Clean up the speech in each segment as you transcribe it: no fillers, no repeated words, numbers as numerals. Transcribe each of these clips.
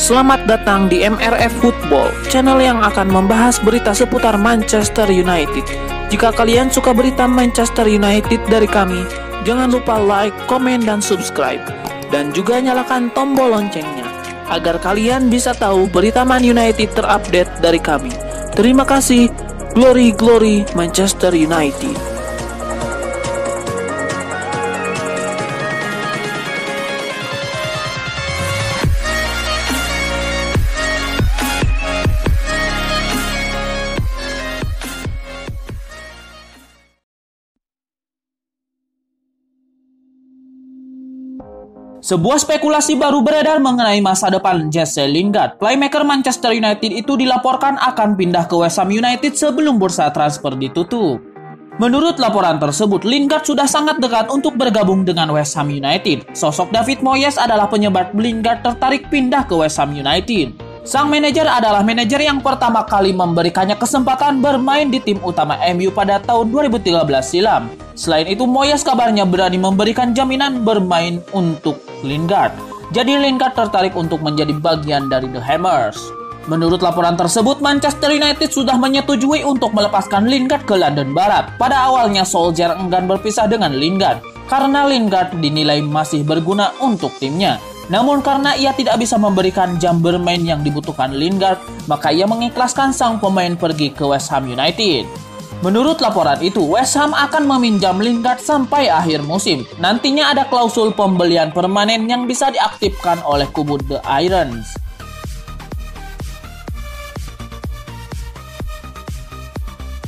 Selamat datang di MRF Football, channel yang akan membahas berita seputar Manchester United. Jika kalian suka berita Manchester United dari kami, jangan lupa like, komen, dan subscribe. Dan juga nyalakan tombol loncengnya, agar kalian bisa tahu berita Man United terupdate dari kami. Terima kasih, Glory Glory Manchester United. Sebuah spekulasi baru beredar mengenai masa depan Jesse Lingard. Playmaker Manchester United itu dilaporkan akan pindah ke West Ham United sebelum bursa transfer ditutup. Menurut laporan tersebut, Lingard sudah sangat dekat untuk bergabung dengan West Ham United. Sosok David Moyes adalah penyebab Lingard tertarik pindah ke West Ham United. Sang manajer adalah manajer yang pertama kali memberikannya kesempatan bermain di tim utama MU pada tahun 2013 silam. Selain itu, Moyes kabarnya berani memberikan jaminan bermain untuk Lingard. Jadi Lingard tertarik untuk menjadi bagian dari The Hammers. Menurut laporan tersebut, Manchester United sudah menyetujui untuk melepaskan Lingard ke London Barat. Pada awalnya Solskjaer enggan berpisah dengan Lingard karena Lingard dinilai masih berguna untuk timnya. Namun karena ia tidak bisa memberikan jam bermain yang dibutuhkan Lingard, maka ia mengikhlaskan sang pemain pergi ke West Ham United. Menurut laporan itu, West Ham akan meminjam Lingard sampai akhir musim. Nantinya ada klausul pembelian permanen yang bisa diaktifkan oleh kubu The Irons.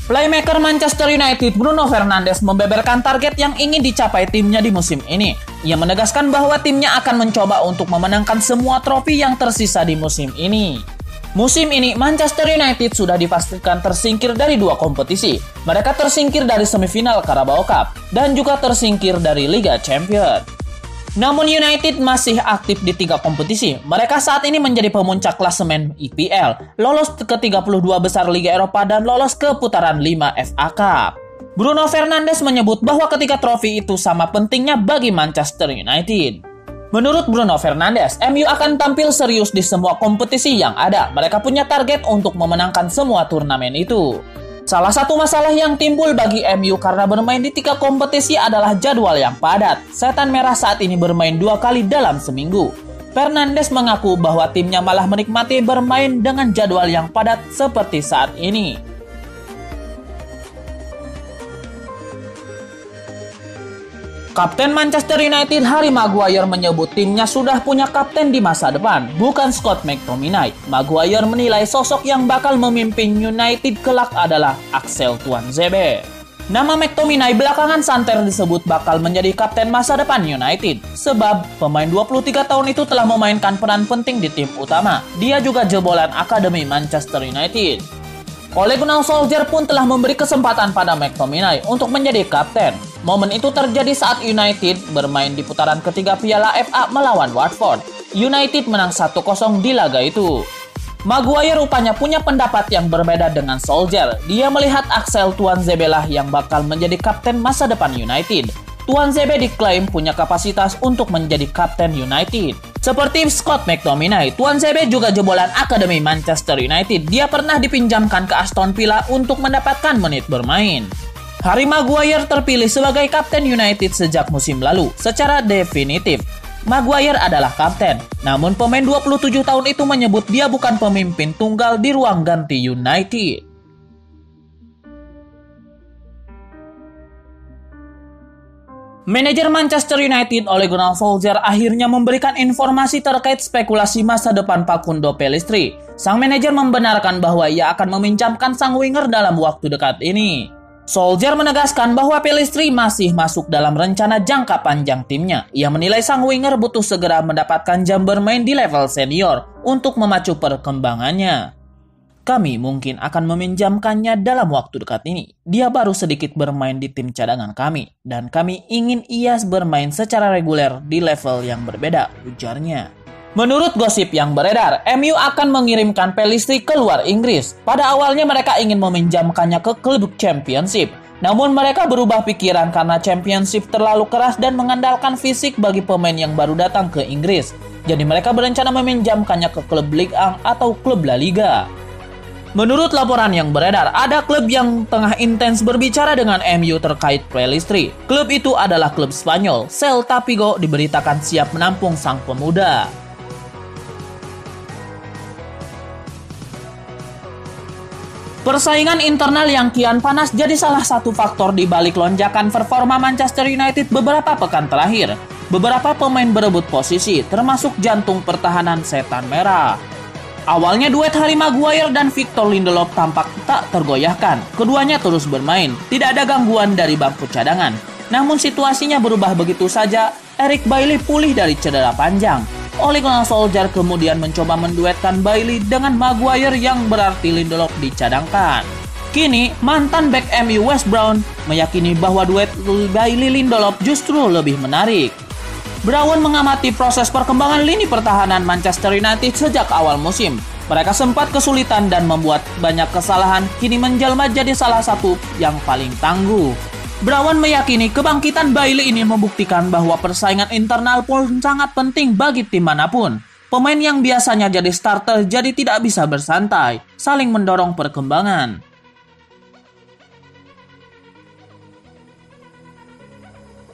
Playmaker Manchester United Bruno Fernandes membeberkan target yang ingin dicapai timnya di musim ini. Ia menegaskan bahwa timnya akan mencoba untuk memenangkan semua trofi yang tersisa di musim ini. Musim ini, Manchester United sudah dipastikan tersingkir dari 2 kompetisi. Mereka tersingkir dari semifinal Carabao Cup dan juga tersingkir dari Liga Champions. Namun United masih aktif di 3 kompetisi. Mereka saat ini menjadi pemuncak klasemen EPL, lolos ke 32 besar Liga Eropa dan lolos ke putaran 5 FA Cup. Bruno Fernandes menyebut bahwa ketiga trofi itu sama pentingnya bagi Manchester United. Menurut Bruno Fernandes, MU akan tampil serius di semua kompetisi yang ada. Mereka punya target untuk memenangkan semua turnamen itu. Salah satu masalah yang timbul bagi MU karena bermain di 3 kompetisi adalah jadwal yang padat. Setan Merah saat ini bermain 2 kali dalam seminggu. Fernandes mengaku bahwa timnya malah menikmati bermain dengan jadwal yang padat seperti saat ini. Kapten Manchester United Harry Maguire menyebut timnya sudah punya kapten di masa depan, bukan Scott McTominay. Maguire menilai sosok yang bakal memimpin United kelak adalah Axel Tuanzebe. Nama McTominay belakangan santer disebut bakal menjadi kapten masa depan United, sebab pemain 23 tahun itu telah memainkan peran penting di tim utama. Dia juga jebolan akademi Manchester United. Ole Gunnar Solskjaer pun telah memberi kesempatan pada McTominay untuk menjadi kapten. Momen itu terjadi saat United bermain di putaran ketiga Piala FA melawan Watford. United menang 1-0 di laga itu. Maguire rupanya punya pendapat yang berbeda dengan Solskjaer. Dia melihat Axel Tuanzebe lah yang bakal menjadi kapten masa depan United. Tuanzebe diklaim punya kapasitas untuk menjadi kapten United. Seperti Scott McTominay, Tuanzebe juga jebolan akademi Manchester United. Dia pernah dipinjamkan ke Aston Villa untuk mendapatkan menit bermain. Harry Maguire terpilih sebagai kapten United sejak musim lalu. Secara definitif, Maguire adalah kapten. Namun pemain 27 tahun itu menyebut dia bukan pemimpin tunggal di ruang ganti United. Manajer Manchester United Ole Gunnar Solskjaer akhirnya memberikan informasi terkait spekulasi masa depan Facundo Pellistri. Sang manajer membenarkan bahwa ia akan meminjamkan sang winger dalam waktu dekat ini. Solskjaer menegaskan bahwa Pellistri masih masuk dalam rencana jangka panjang timnya. Ia menilai sang winger butuh segera mendapatkan jam bermain di level senior untuk memacu perkembangannya. Kami mungkin akan meminjamkannya dalam waktu dekat ini. Dia baru sedikit bermain di tim cadangan kami, dan kami ingin ia bermain secara reguler di level yang berbeda, ujarnya. Menurut gosip yang beredar, MU akan mengirimkan Pellistri ke luar Inggris. Pada awalnya mereka ingin meminjamkannya ke klub Championship. Namun mereka berubah pikiran karena Championship terlalu keras dan mengandalkan fisik bagi pemain yang baru datang ke Inggris. Jadi mereka berencana meminjamkannya ke klub Ligue 1 atau klub La Liga. Menurut laporan yang beredar, ada klub yang tengah intens berbicara dengan MU terkait Pelistri. Klub itu adalah klub Spanyol. Celta Vigo diberitakan siap menampung sang pemuda. Persaingan internal yang kian panas jadi salah satu faktor di balik lonjakan performa Manchester United beberapa pekan terakhir. Beberapa pemain berebut posisi, termasuk jantung pertahanan setan merah. Awalnya duet Harry Maguire dan Victor Lindelof tampak tak tergoyahkan. Keduanya terus bermain, tidak ada gangguan dari bangku cadangan. Namun situasinya berubah begitu saja. Eric Bailly pulih dari cedera panjang. Ole Gunnar Solskjaer kemudian mencoba menduetkan Bailly dengan Maguire yang berarti Lindelof dicadangkan. Kini, mantan bek MU Wes Brown meyakini bahwa duet Bailly-Lindelof justru lebih menarik. Brown mengamati proses perkembangan lini pertahanan Manchester United sejak awal musim. Mereka sempat kesulitan dan membuat banyak kesalahan, kini menjelma jadi salah satu yang paling tangguh. Brown meyakini kebangkitan Bailly ini membuktikan bahwa persaingan internal pun sangat penting bagi tim manapun. Pemain yang biasanya jadi starter jadi tidak bisa bersantai, saling mendorong perkembangan.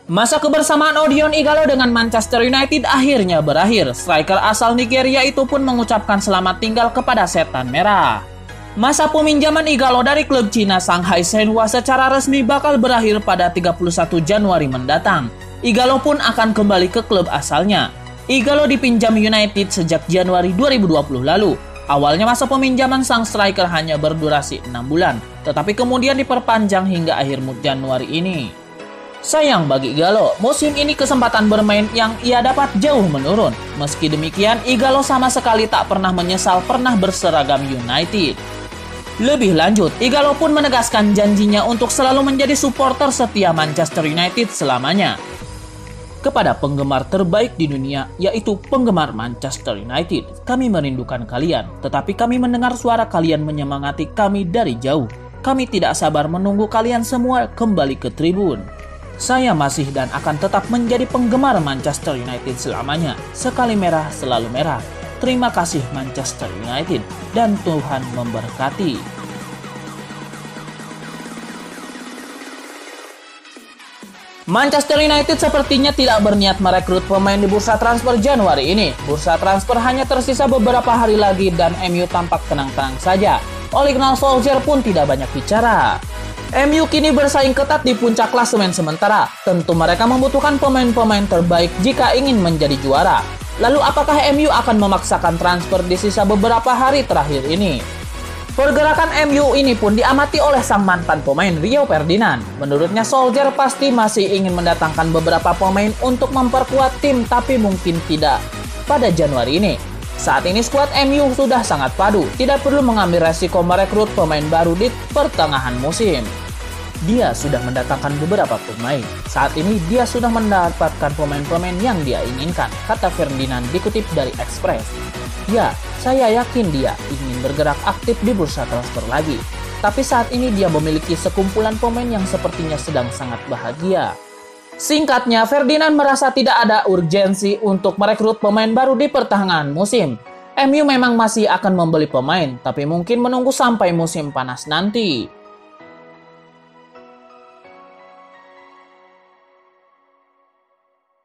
Masa kebersamaan Odion Ighalo dengan Manchester United akhirnya berakhir. Striker asal Nigeria itu pun mengucapkan selamat tinggal kepada setan merah. Masa peminjaman Ighalo dari klub Cina Shanghai Shenhua secara resmi bakal berakhir pada 31 Januari mendatang. Ighalo pun akan kembali ke klub asalnya. Ighalo dipinjam United sejak Januari 2020 lalu. Awalnya masa peminjaman sang striker hanya berdurasi 6 bulan, tetapi kemudian diperpanjang hingga akhir Januari ini. Sayang bagi Ighalo, musim ini kesempatan bermain yang ia dapat jauh menurun. Meski demikian, Ighalo sama sekali tak pernah menyesal pernah berseragam United. Lebih lanjut, Ighalo pun menegaskan janjinya untuk selalu menjadi supporter setia Manchester United selamanya. Kepada penggemar terbaik di dunia, yaitu penggemar Manchester United, kami merindukan kalian, tetapi kami mendengar suara kalian menyemangati kami dari jauh. Kami tidak sabar menunggu kalian semua kembali ke tribun. Saya masih dan akan tetap menjadi penggemar Manchester United selamanya. Sekali merah, selalu merah. Terima kasih Manchester United dan Tuhan memberkati. Manchester United sepertinya tidak berniat merekrut pemain di bursa transfer Januari ini. Bursa transfer hanya tersisa beberapa hari lagi dan MU tampak tenang-tenang saja. Ole Gunnar Solskjaer pun tidak banyak bicara. MU kini bersaing ketat di puncak klasemen sementara. Tentu mereka membutuhkan pemain-pemain terbaik jika ingin menjadi juara. Lalu apakah MU akan memaksakan transfer di sisa beberapa hari terakhir ini? Pergerakan MU ini pun diamati oleh sang mantan pemain Rio Ferdinand. Menurutnya Solskjaer pasti masih ingin mendatangkan beberapa pemain untuk memperkuat tim, tapi mungkin tidak pada Januari ini. Saat ini skuad MU sudah sangat padu, tidak perlu mengambil resiko merekrut pemain baru di pertengahan musim. Dia sudah mendatangkan beberapa pemain. Saat ini dia sudah mendapatkan pemain-pemain yang dia inginkan, kata Ferdinand dikutip dari Express. Ya, saya yakin dia ingin bergerak aktif di bursa transfer lagi. Tapi saat ini dia memiliki sekumpulan pemain yang sepertinya sedang sangat bahagia. Singkatnya, Ferdinand merasa tidak ada urgensi untuk merekrut pemain baru di pertengahan musim. MU memang masih akan membeli pemain, tapi mungkin menunggu sampai musim panas nanti.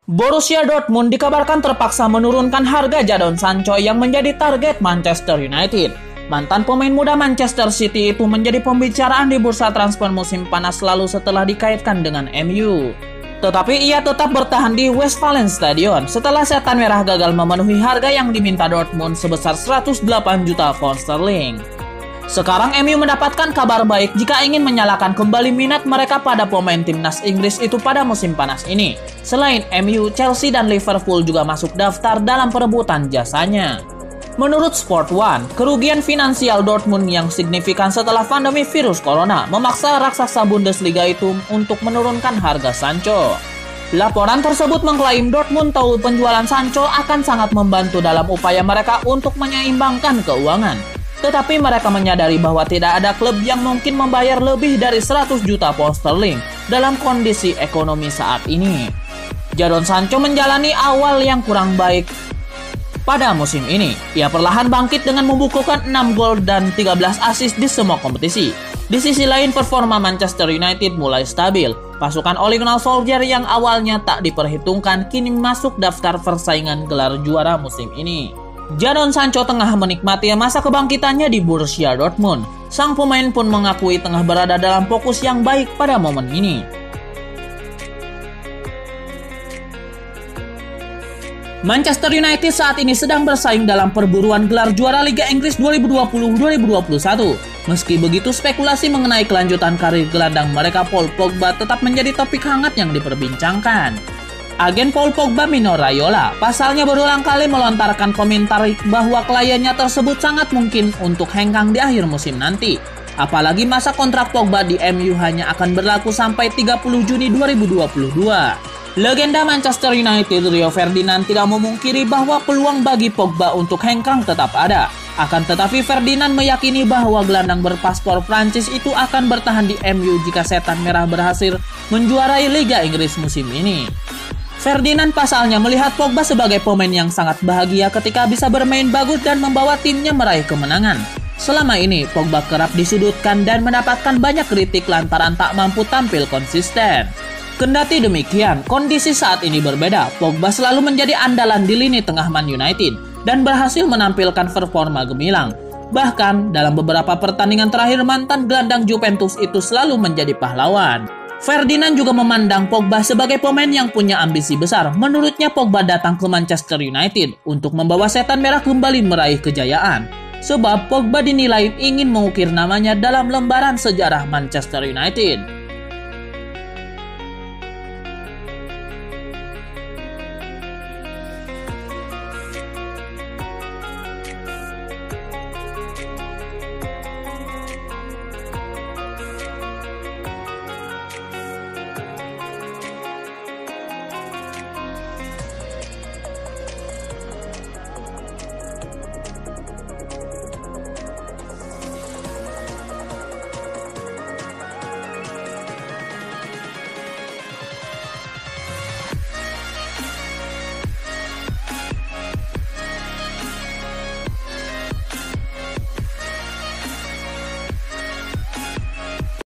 Borussia Dortmund dikabarkan terpaksa menurunkan harga Jadon Sancho yang menjadi target Manchester United. Mantan pemain muda Manchester City itu menjadi pembicaraan di bursa transfer musim panas lalu setelah dikaitkan dengan MU. Tetapi ia tetap bertahan di Westfalenstadion setelah setan merah gagal memenuhi harga yang diminta Dortmund sebesar 108 juta pound sterling. Sekarang MU mendapatkan kabar baik jika ingin menyalakan kembali minat mereka pada pemain timnas Inggris itu pada musim panas ini. Selain MU, Chelsea dan Liverpool juga masuk daftar dalam perebutan jasanya. Menurut Sport One, kerugian finansial Dortmund yang signifikan setelah pandemi virus corona memaksa raksasa Bundesliga itu untuk menurunkan harga Sancho. Laporan tersebut mengklaim Dortmund tahu penjualan Sancho akan sangat membantu dalam upaya mereka untuk menyeimbangkan keuangan. Tetapi mereka menyadari bahwa tidak ada klub yang mungkin membayar lebih dari 100 juta pound sterling dalam kondisi ekonomi saat ini. Jadon Sancho menjalani awal yang kurang baik pada musim ini. Ia perlahan bangkit dengan membukukan 6 gol dan 13 assist di semua kompetisi. Di sisi lain, performa Manchester United mulai stabil. Pasukan Ole Gunnar Solskjaer yang awalnya tak diperhitungkan kini masuk daftar persaingan gelar juara musim ini. Jadon Sancho tengah menikmati masa kebangkitannya di Borussia Dortmund. Sang pemain pun mengakui tengah berada dalam fokus yang baik pada momen ini. Manchester United saat ini sedang bersaing dalam perburuan gelar juara Liga Inggris 2020-2021. Meski begitu, spekulasi mengenai kelanjutan karir gelandang mereka Paul Pogba tetap menjadi topik hangat yang diperbincangkan. Agen Paul Pogba, Mino Raiola, pasalnya berulang kali melontarkan komentar bahwa kliennya tersebut sangat mungkin untuk hengkang di akhir musim nanti. Apalagi masa kontrak Pogba di MU hanya akan berlaku sampai 30 Juni 2022. Legenda Manchester United Rio Ferdinand tidak memungkiri bahwa peluang bagi Pogba untuk hengkang tetap ada. Akan tetapi Ferdinand meyakini bahwa gelandang berpaspor Prancis itu akan bertahan di MU jika Setan Merah berhasil menjuarai Liga Inggris musim ini. Ferdinand pasalnya melihat Pogba sebagai pemain yang sangat bahagia ketika bisa bermain bagus dan membawa timnya meraih kemenangan. Selama ini, Pogba kerap disudutkan dan mendapatkan banyak kritik lantaran tak mampu tampil konsisten. Kendati demikian, kondisi saat ini berbeda. Pogba selalu menjadi andalan di lini tengah Man United dan berhasil menampilkan performa gemilang. Bahkan, dalam beberapa pertandingan terakhir, mantan gelandang Juventus itu selalu menjadi pahlawan. Ferdinand juga memandang Pogba sebagai pemain yang punya ambisi besar. Menurutnya, Pogba datang ke Manchester United untuk membawa Setan Merah kembali meraih kejayaan. Sebab Pogba dinilai ingin mengukir namanya dalam lembaran sejarah Manchester United.